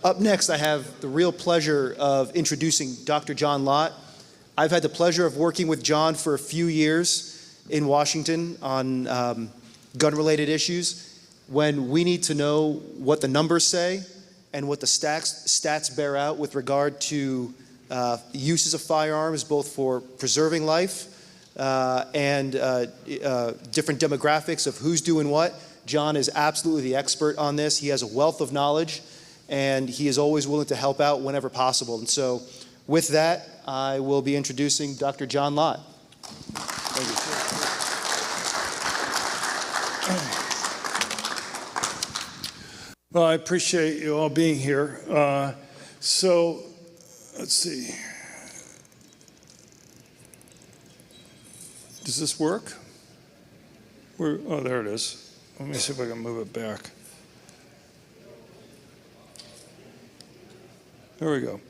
Up next, I have the real pleasure of introducing Dr. John Lott. I've had the pleasure of working with John for a few years in Washington on gun-related issues. When we need to know what the numbers say and what the stats bear out with regard to uses of firearms, both for preserving life and different demographics of who's doing what, John is absolutely the expert on this. He has a wealth of knowledge, and he is always willing to help out whenever possible. And so with that, I will be introducing Dr. John Lott. Thank you. Well, I appreciate you all being here. So let's see. Does this work? Oh, there it is. Let me see if I can move it back. There we go.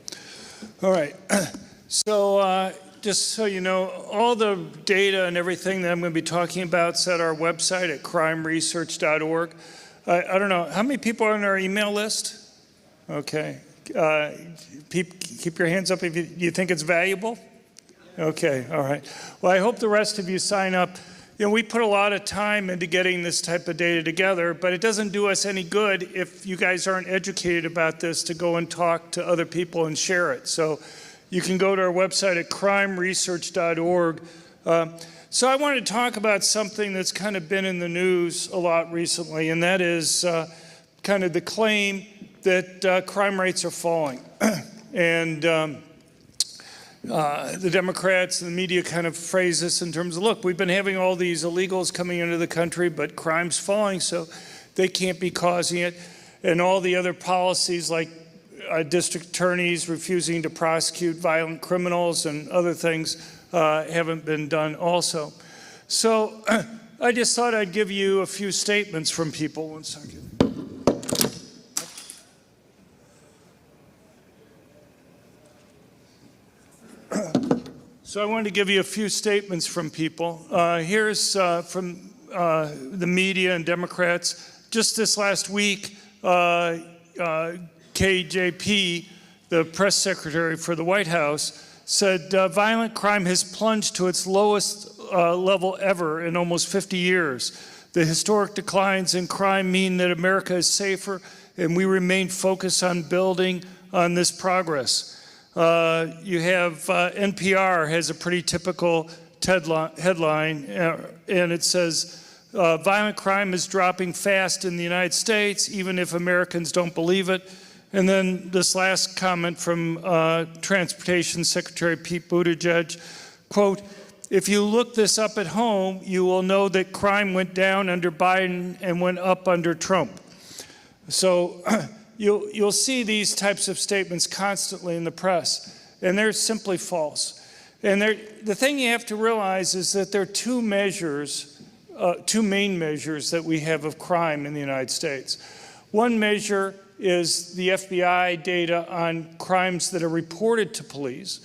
All right. So just so you know, all the data and everything that I'm going to be talking about is at our website at crimeresearch.org. I don't know, how many people are on our email list? Okay. Keep your hands up if you think it's valuable. Okay, all right. Well, I hope the rest of you sign up. You know, we put a lot of time into getting this type of data together, but it doesn't do us any good if you guys aren't educated about this to go and talk to other people and share it. So you can go to our website at crimeresearch.org. So I want to talk about something that's kind of been in the news a lot recently, and that is kind of the claim that crime rates are falling. And the Democrats and the media kind of phrase this in terms of, look, we've been having all these illegals coming into the country, but crime's falling, so they can't be causing it. And all the other policies like district attorneys refusing to prosecute violent criminals and other things haven't been done also. So I just thought I'd give you a few statements from people. One second. So I wanted to give you a few statements from people. Here's from the media and Democrats. Just this last week, KJP, the press secretary for the White House, said violent crime has plunged to its lowest level ever in almost 50 years. The historic declines in crime mean that America is safer, and we remain focused on building on this progress. You have NPR has a pretty typical headline, and it says, violent crime is dropping fast in the United States, even if Americans don't believe it. And then this last comment from Transportation Secretary Pete Buttigieg, quote, if you look this up at home, you will know that crime went down under Biden and went up under Trump. So you'll see these types of statements constantly in the press, and they're simply false. And the thing you have to realize is that there are two main measures that we have of crime in the United States. One measure is the FBI data on crimes that are reported to police.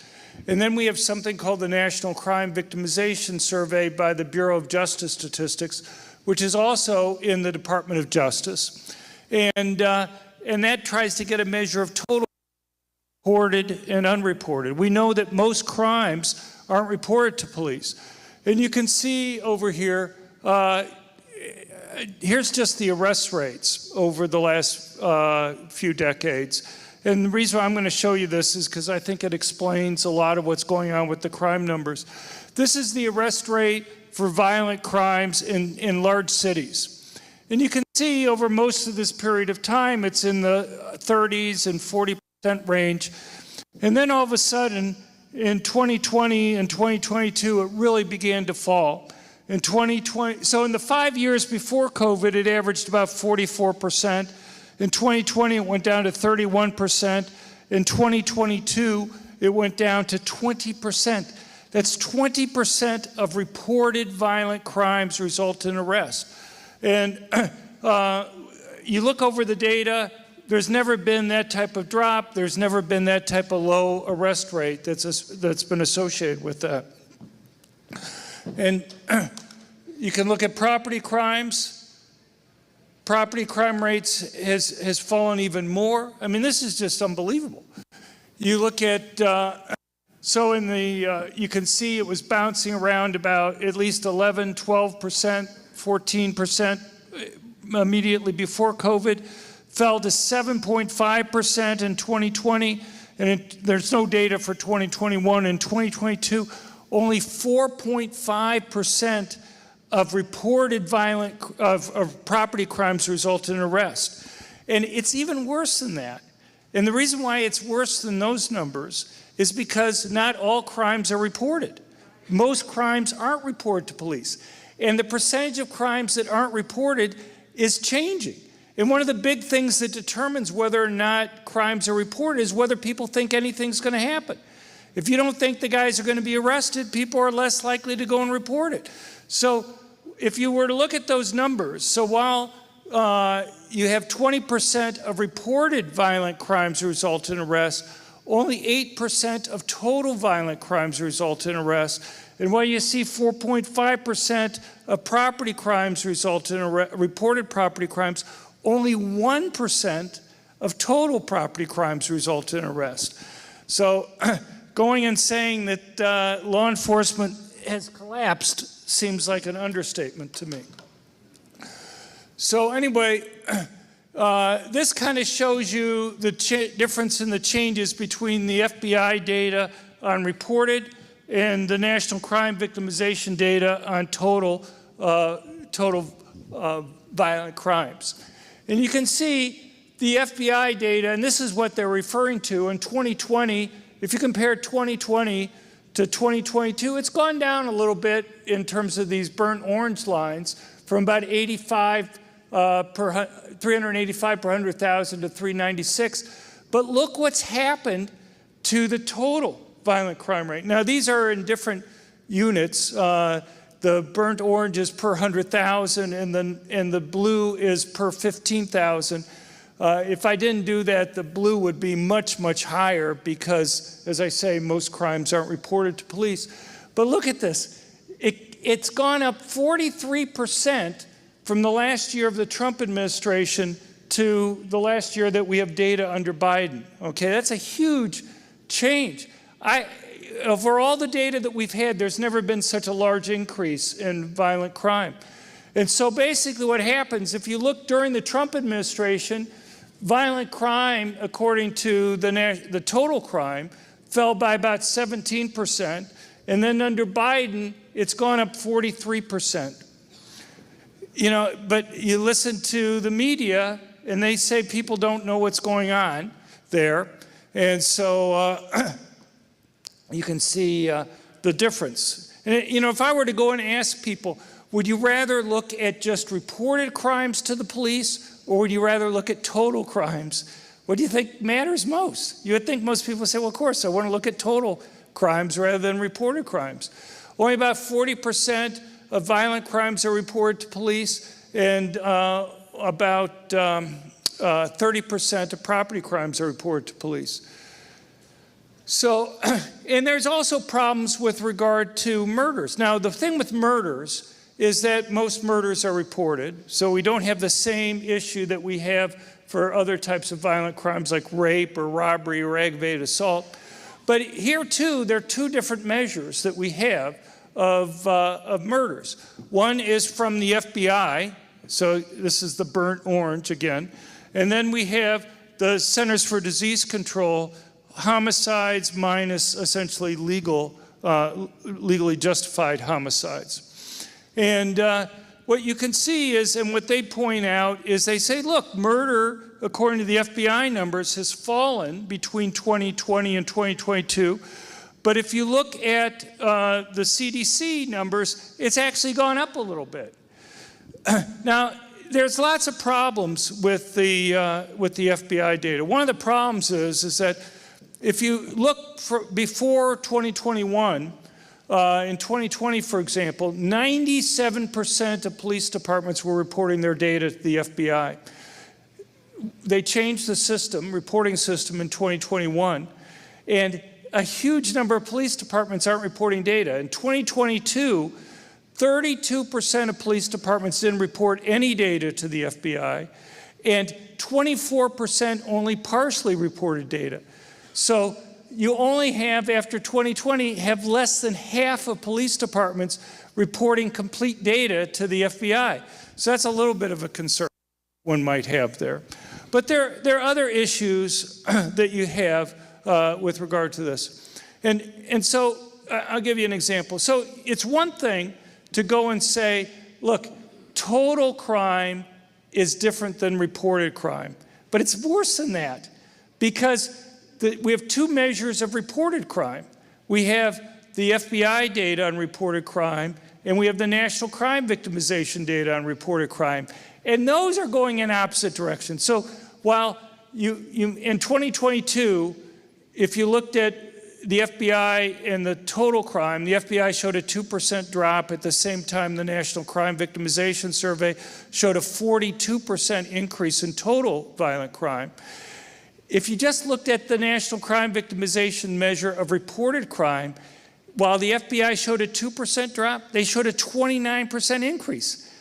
And then we have something called the National Crime Victimization Survey by the Bureau of Justice Statistics, which is also in the Department of Justice. And that tries to get a measure of total reported and unreported. We know that most crimes aren't reported to police. And you can see over here, here's just the arrest rates over the last few decades. And the reason why I'm going to show you this is because I think it explains a lot of what's going on with the crime numbers. This is the arrest rate for violent crimes in large cities. And you can see over most of this period of time, it's in the 30s and 40% range. And then all of a sudden, in 2020 and 2022, it really began to fall. In 2020, so in the 5 years before COVID, it averaged about 44%. In 2020, it went down to 31%. In 2022, it went down to 20%. That's 20% of reported violent crimes result in arrest. And you look over the data, there's never been that type of drop. There's never been that type of low arrest rate that's been associated with that. And you can look at property crimes. Property crime rates has fallen even more. I mean, this is just unbelievable. You look at, so in the, you can see it was bouncing around about at least 11, 12%, 14% immediately before COVID, fell to 7.5% in 2020, and there's no data for 2021. In 2022, only 4.5% of reported of property crimes result in arrest. And it's even worse than that. And the reason why it's worse than those numbers is because not all crimes are reported. Most crimes aren't reported to police. And the percentage of crimes that aren't reported is changing. And one of the big things that determines whether or not crimes are reported is whether people think anything's going to happen. If you don't think the guys are going to be arrested, people are less likely to go and report it. So if you were to look at those numbers, so while you have 20% of reported violent crimes result in arrest, only 8% of total violent crimes result in arrest. And while you see 4.5% of property crimes result in reported property crimes, only 1% of total property crimes result in arrest. So going and saying that law enforcement has collapsed seems like an understatement to me. So anyway, this kind of shows you the difference in the changes between the FBI data on reported and the National Crime Victimization data on total violent crimes. And you can see the FBI data, and this is what they're referring to in 2020. If you compare 2020 to 2022, it's gone down a little bit in terms of these burnt orange lines from about 385 per 100,000 to 396. But look what's happened to the total violent crime rate. Now, these are in different units. The burnt orange is per 100,000, and the blue is per 15,000. If I didn't do that, the blue would be much, much higher because, as I say, most crimes aren't reported to police. But look at this. It's gone up 43% from the last year of the Trump administration to the last year that we have data under Biden. Okay, that's a huge change. For all the data that we've had, there's never been such a large increase in violent crime. And so basically what happens, if you look during the Trump administration, violent crime, according to the total crime, fell by about 17%. And then under Biden, it's gone up 43%. You know, but you listen to the media, and they say people don't know what's going on there. And so you can see the difference. And, you know, if I were to go and ask people, would you rather look at just reported crimes to the police, or would you rather look at total crimes? What do you think matters most? You would think most people say, well, of course, I want to look at total crimes rather than reported crimes. Only about 40% of violent crimes are reported to police, and about 30% of property crimes are reported to police. So, and there's also problems with regard to murders. Now, the thing with murders is that most murders are reported, so we don't have the same issue that we have for other types of violent crimes like rape or robbery or aggravated assault. But here, too, there are two different measures that we have of murders. One is from the FBI, so this is the burnt orange again, and then we have the Centers for Disease Control, homicides minus essentially legally justified homicides. And what you can see is, and what they point out is they say, look, murder, according to the FBI numbers, has fallen between 2020 and 2022. But if you look at the CDC numbers, it's actually gone up a little bit. Now, there's lots of problems with the FBI data. One of the problems is that if you look before 2021, in 2020, for example, 97% of police departments were reporting their data to the FBI. They changed the system, reporting system, in 2021, and a huge number of police departments aren't reporting data. In 2022, 32% of police departments didn't report any data to the FBI, and 24% only partially reported data. So you only have, after 2020, have less than half of police departments reporting complete data to the FBI. So that's a little bit of a concern one might have there. But there are other issues that you have with regard to this. And so I'll give you an example. So it's one thing to go and say, look, total crime is different than reported crime. But it's worse than that, because we have two measures of reported crime. We have the FBI data on reported crime, and we have the National Crime Victimization data on reported crime. And those are going in opposite directions. So while in 2022, if you looked at the FBI and the total crime, the FBI showed a 2% drop. At the same time, the National Crime Victimization Survey showed a 42% increase in total violent crime. If you just looked at the National Crime Victimization measure of reported crime, while the FBI showed a 2% drop, they showed a 29% increase.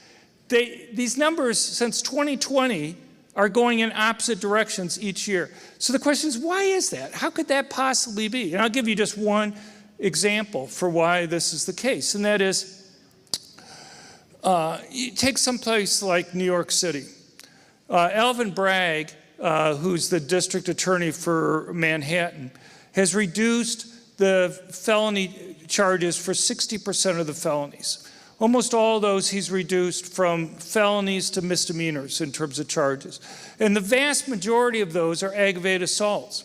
These numbers since 2020 are going in opposite directions each year. So the question is, why is that? How could that possibly be? And I'll give you just one example for why this is the case, and that is, you take some place like New York City. Alvin Bragg, who's the district attorney for Manhattan, has reduced the felony charges for 60% of the felonies. Almost all of those he's reduced from felonies to misdemeanors in terms of charges. And the vast majority of those are aggravated assaults.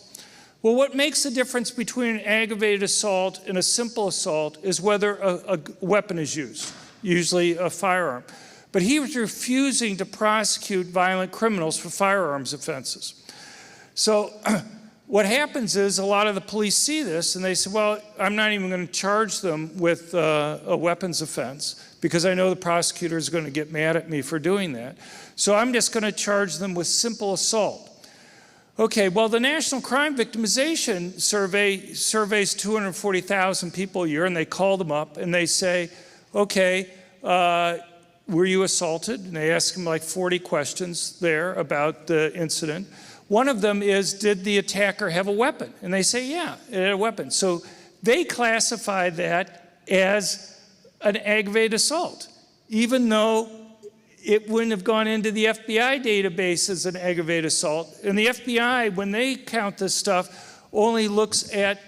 Well, what makes the difference between an aggravated assault and a simple assault is whether a weapon is used, usually a firearm. But he was refusing to prosecute violent criminals for firearms offenses. So what happens is a lot of the police see this and they say, well, I'm not even going to charge them with a weapons offense because I know the prosecutor is going to get mad at me for doing that. So I'm just going to charge them with simple assault. Okay, well, the National Crime Victimization Survey surveys 240,000 people a year, and they call them up and they say, okay, were you assaulted? And they ask them like 40 questions there about the incident. One of them is, did the attacker have a weapon? And they say, yeah, it had a weapon. So they classify that as an aggravated assault, even though it wouldn't have gone into the FBI database as an aggravated assault. And the FBI, when they count this stuff, only looks at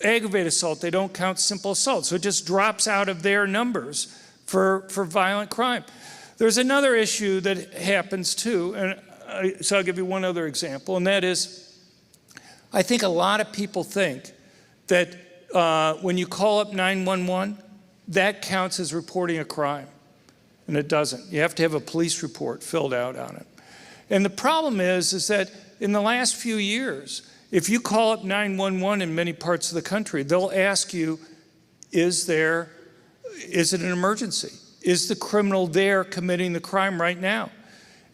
aggravated assault. They don't count simple assault. So it just drops out of their numbers for violent crime. There's another issue that happens too, and so I'll give you one other example, and that is, I think a lot of people think that when you call up 911, that counts as reporting a crime, and it doesn't. You have to have a police report filled out on it. And the problem is that in the last few years, if you call up 911 in many parts of the country, they'll ask you, is it an emergency? Is the criminal there committing the crime right now?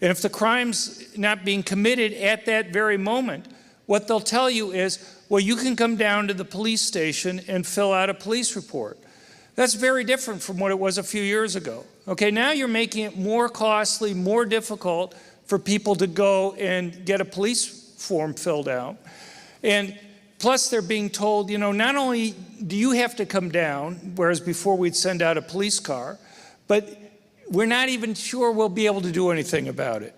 And if the crime's not being committed at that very moment, what they'll tell you is, well, you can come down to the police station and fill out a police report. That's very different from what it was a few years ago. Okay, now you're making it more costly, more difficult for people to go and get a police form filled out. And plus they're being told, you know, not only do you have to come down, whereas before we'd send out a police car, but we're not even sure we'll be able to do anything about it.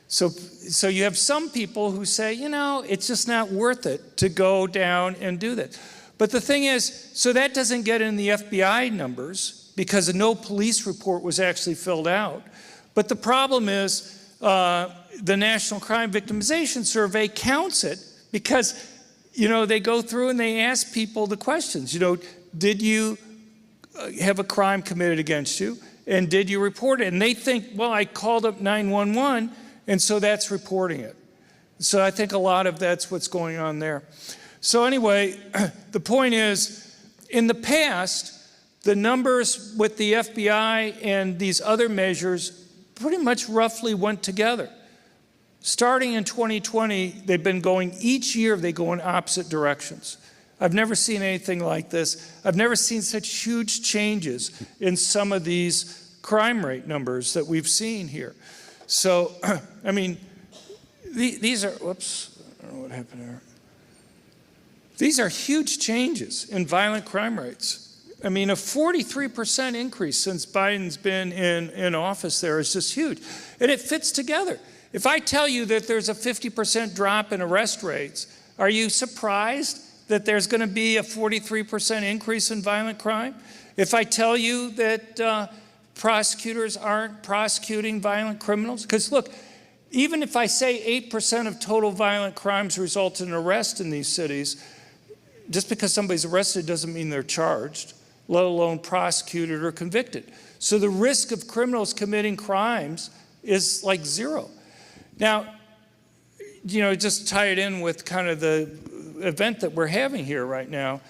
So you have some people who say, you know, it's just not worth it to go down and do that. But the thing is, so that doesn't get in the FBI numbers because no police report was actually filled out. But the problem is the National Crime Victimization Survey counts it because, you know, they go through and they ask people the questions. You know, did you have a crime committed against you? And did you report it? And they think, well, I called up 911, and so that's reporting it. So I think a lot of that's what's going on there. So anyway, the point is, in the past, the numbers with the FBI and these other measures pretty much roughly went together. Starting in 2020, they've been going, each year they go in opposite directions. I've never seen anything like this. I've never seen such huge changes in some of these crime rate numbers that we've seen here. So, I mean, these are, whoops, I don't know what happened there. These are huge changes in violent crime rates. I mean, a 43% increase since Biden's been in office there is just huge. And it fits together. If I tell you that there's a 50% drop in arrest rates, are you surprised that there's going to be a 43% increase in violent crime? If I tell you that prosecutors aren't prosecuting violent criminals? Because look, even if I say 8% of total violent crimes result in arrest in these cities, just because somebody's arrested doesn't mean they're charged, let alone prosecuted or convicted. So the risk of criminals committing crimes is like zero. Now, you know, just tie it in with kind of the event that we're having here right now.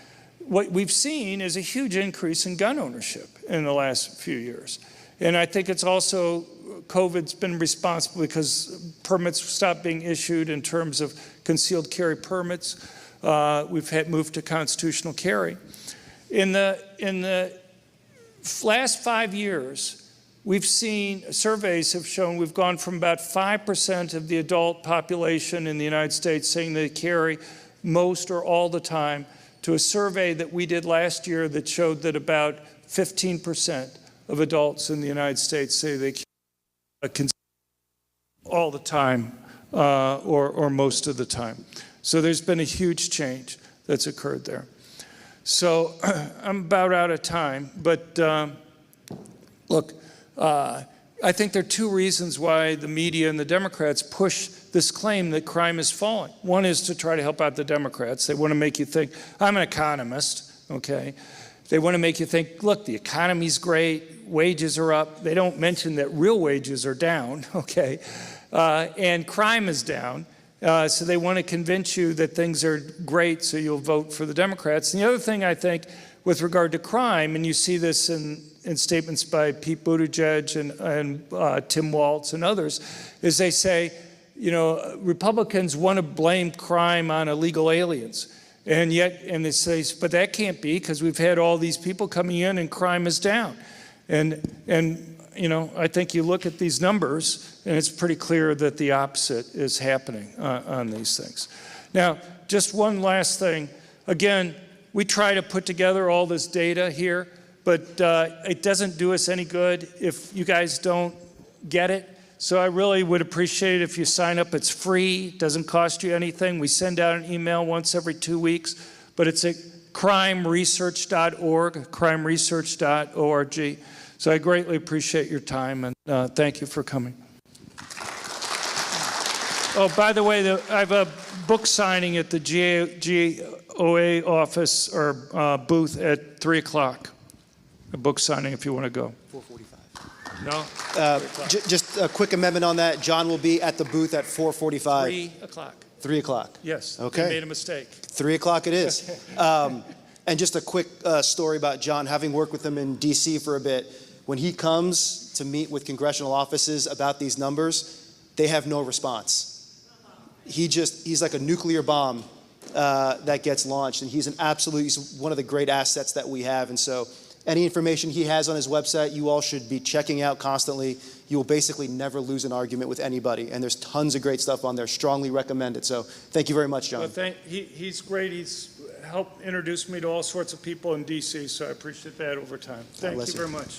What we've seen is a huge increase in gun ownership in the last few years. And I think it's also, COVID's been responsible because permits stopped being issued in terms of concealed carry permits. We've had moved to constitutional carry. In the last 5 years, we've seen, surveys have shown we've gone from about 5% of the adult population in the United States saying they carry most or all the time, to a survey that we did last year that showed that about 15% of adults in the United States say they carry all the time or most of the time. So there's been a huge change that's occurred there. So I'm about out of time, but look, I think there are two reasons why the media and the Democrats push this claim that crime is falling. One is to try to help out the Democrats. They want to make you think, I'm an economist, okay? They want to make you think, look, the economy's great, wages are up. They don't mention that real wages are down, okay? And crime is down. So they want to convince you that things are great, so you'll vote for the Democrats. And the other thing I think with regard to crime, and you see this in statements by Pete Buttigieg and Tim Walz and others, is they say, you know, Republicans want to blame crime on illegal aliens. And they say, but that can't be because we've had all these people coming in and crime is down. And you know, I think you look at these numbers and it's pretty clear that the opposite is happening on these things. Now, just one last thing. Again, we try to put together all this data here, but it doesn't do us any good if you guys don't get it. So I really would appreciate it if you sign up. It's free, doesn't cost you anything. We send out an email once every 2 weeks, but it's at crimeresearch.org, crimeresearch.org. So I greatly appreciate your time, and thank you for coming. Oh, by the way, I have a book signing at the G.O.A.L.S office or booth at 3 o'clock. A book signing if you want to go. 4:45. No? Just a quick amendment on that. John will be at the booth at 4:45. 3 o'clock. 3 o'clock. Yes. Okay. You made a mistake. 3 o'clock it is. And just a quick story about John, having worked with him in D.C. for a bit. When he comes to meet with congressional offices about these numbers, they have no response. He's like a nuclear bomb that gets launched, and he's one of the great assets that we have. And so any information he has on his website, you all should be checking out constantly. You will basically never lose an argument with anybody, and there's tons of great stuff on there. Strongly recommend it. So thank you very much, John. Well, he's great. He's helped introduce me to all sorts of people in D.C., so I appreciate that over time. Thank you very much.